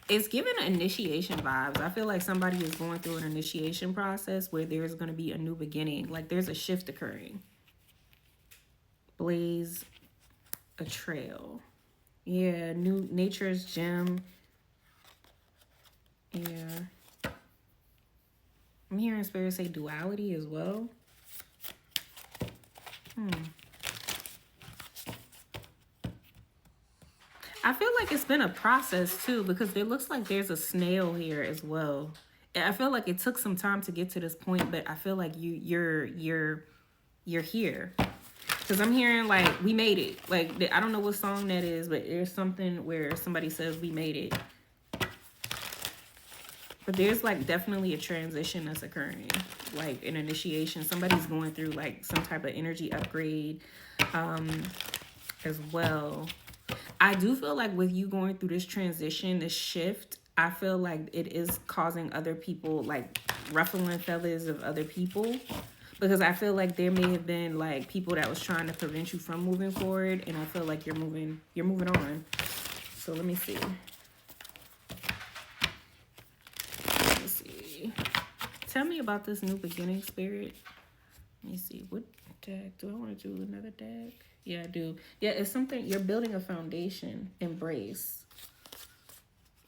it's giving initiation vibes. I feel like somebody is going through an initiation process where there's going to be a new beginning. Like there's a shift occurring. Blaze a trail. Yeah, new nature's gem. Yeah. I'm hearing spirit say duality as well. I feel like it's been a process too, because it looks like there's a snail here as well. I feel like it took some time to get to this point, but I feel like you're here. Because I'm hearing like we made it. Like I don't know what song that is, but there's something where somebody says we made it. But there's like definitely a transition that's occurring, like an initiation. Somebody's going through like some type of energy upgrade as well. I do feel like with you going through this transition, this shift, I feel like it is causing other people, like ruffling feathers of other people. Because I feel like there may have been like people that was trying to prevent you from moving forward. And I feel like you're moving on. So let me see. Tell me about this new beginning, spirit. Let me see. What deck? Do I want to do another deck? Yeah, I do. Yeah, it's something. You're building a foundation. Embrace.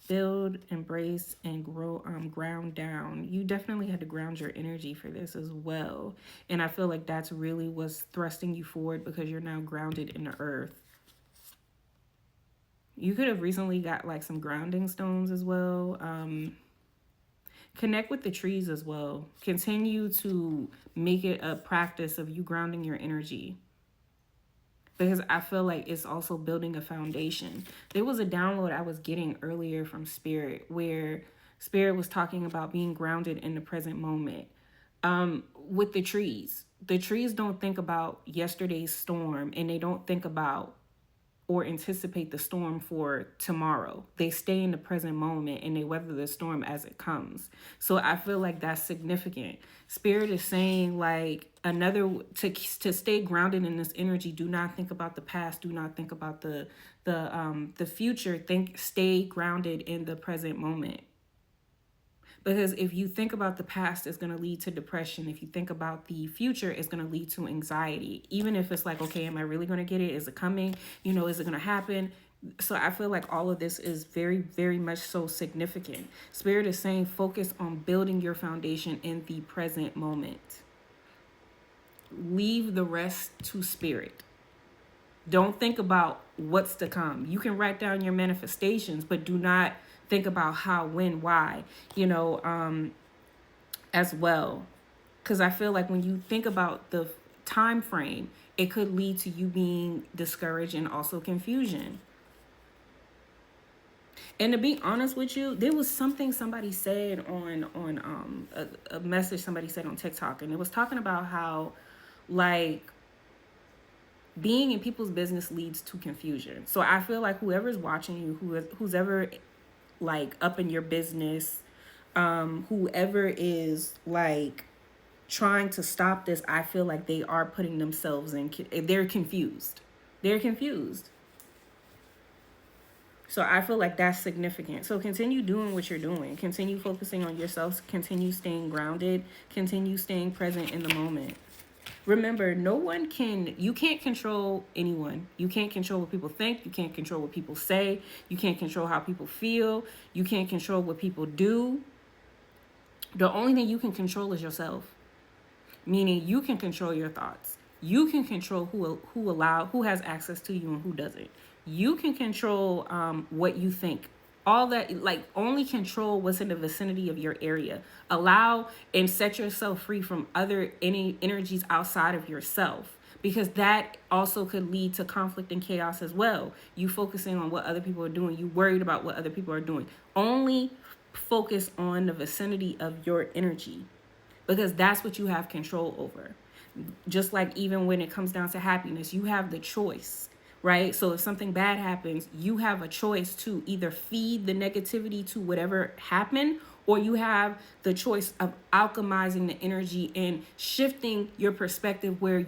Build, embrace, and grow. Ground down. You definitely had to ground your energy for this as well. And I feel like that's really what's thrusting you forward, because you're now grounded in the earth. You could have recently got like some grounding stones as well. Connect with the trees as well. Continue to make it a practice of you grounding your energy, because I feel like it's also building a foundation. There was a download I was getting earlier from Spirit where Spirit was talking about being grounded in the present moment. With the trees don't think about yesterday's storm, and they don't think about or anticipate the storm for tomorrow. They stay in the present moment and they weather the storm as it comes. So I feel like that's significant. Spirit is saying like to stay grounded in this energy. Do not think about the past. Do not think about the future. Stay grounded in the present moment. Because if you think about the past, it's going to lead to depression. If you think about the future, it's going to lead to anxiety. Even if it's like, okay, am I really going to get it? Is it coming? Is it going to happen? So I feel like all of this is very, very much so significant. Spirit is saying focus on building your foundation in the present moment. Leave the rest to Spirit. Don't think about what's to come. You can write down your manifestations, but do not think about how, when, why, as well. Because I feel like when you think about the time frame, it could lead to you being discouraged and also confusion. And to be honest with you, there was something somebody said on a message somebody said on TikTok, and it was talking about how like being in people's business leads to confusion. So I feel like whoever's watching you, who's ever like up in your business, whoever is like trying to stop this, I feel like they are putting themselves in, they're confused. So I feel like that's significant. So continue doing what you're doing. Continue focusing on yourself. Continue staying grounded. Continue staying present in the moment. Remember, you can't control anyone. You can't control what people think. You can't control what people say. You can't control how people feel. You can't control what people do. The only thing you can control is yourself. Meaning you can control your thoughts. You can control who has access to you and who doesn't. You can control what you think. All that, like, only control what's in the vicinity of your area. Allow and set yourself free from any energies outside of yourself, because that also could lead to conflict and chaos as well. You focusing on what other people are doing. You worried about what other people are doing. Only focus on the vicinity of your energy, because that's what you have control over. Just like even when it comes down to happiness, you have the choice. Right? So if something bad happens, you have a choice to either feed the negativity to whatever happened, or you have the choice of alchemizing the energy and shifting your perspective where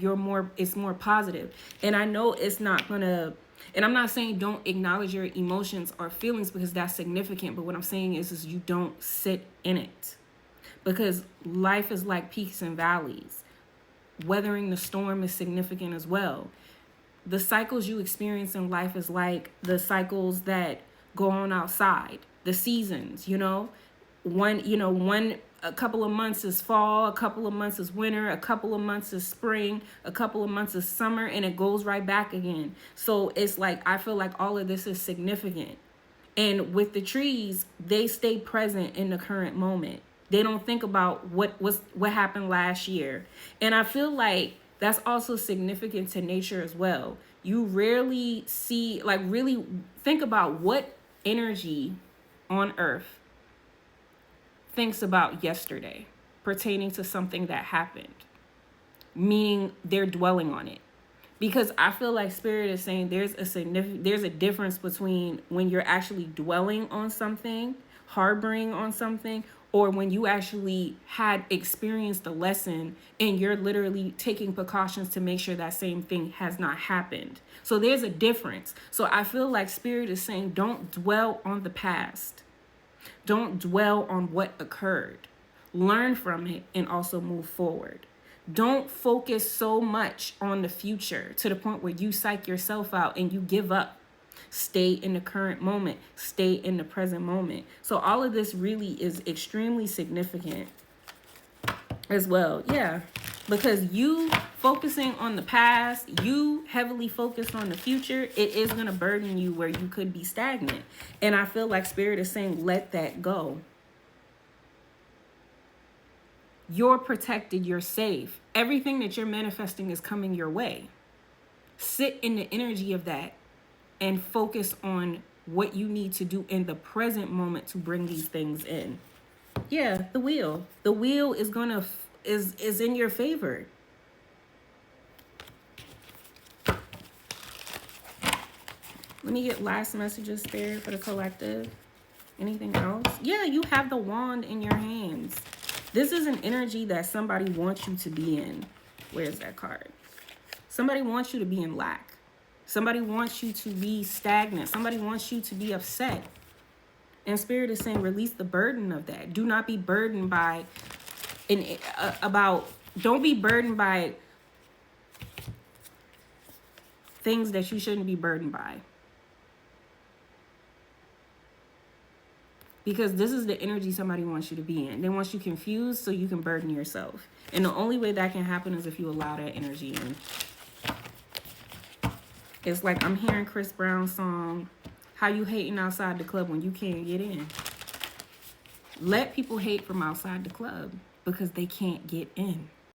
it's more positive. And I know it's not gonna, And I'm not saying don't acknowledge your emotions or feelings, because that's significant. But what I'm saying is you don't sit in it, because life is like peaks and valleys. Weathering the storm is significant as well. The cycles you experience in life is like the cycles that go on outside, the seasons, a couple of months is fall, a couple of months is winter, a couple of months is spring, a couple of months is summer, and it goes right back again. So it's like, I feel like all of this is significant. And with the trees, they stay present in the current moment. They don't think about what happened last year. And I feel like that's also significant to nature as well. You rarely see, like, really think about what energy on earth thinks about yesterday pertaining to something that happened, meaning they're dwelling on it. Because I feel like Spirit is saying there's a difference between when you're actually dwelling on something, harboring on something, or when you actually had experienced the lesson and you're literally taking precautions to make sure that same thing has not happened. So there's a difference. So I feel like Spirit is saying don't dwell on the past. Don't dwell on what occurred. Learn from it and also move forward. Don't focus so much on the future to the point where you psych yourself out and you give up. Stay in the current moment. Stay in the present moment. So all of this really is extremely significant as well. Yeah. Because you focusing on the past, you heavily focused on the future, it is going to burden you where you could be stagnant. And I feel like Spirit is saying, let that go. You're protected. You're safe. Everything that you're manifesting is coming your way. Sit in the energy of that and focus on what you need to do in the present moment to bring these things in. Yeah, the wheel. The wheel is is in your favor. Let me get last messages, Spirit, for the collective. Anything else? Yeah, you have the wand in your hands. This is an energy that somebody wants you to be in. Where's that card? Somebody wants you to be in lack. Somebody wants you to be stagnant. Somebody wants you to be upset. And Spirit is saying, release the burden of that. Do not be burdened by don't be burdened by things that you shouldn't be burdened by. Because this is the energy somebody wants you to be in. They want you confused so you can burden yourself. And the only way that can happen is if you allow that energy in. It's like I'm hearing Chris Brown's song, How You Hating Outside the Club When You Can't Get In. Let people hate from outside the club because they can't get in.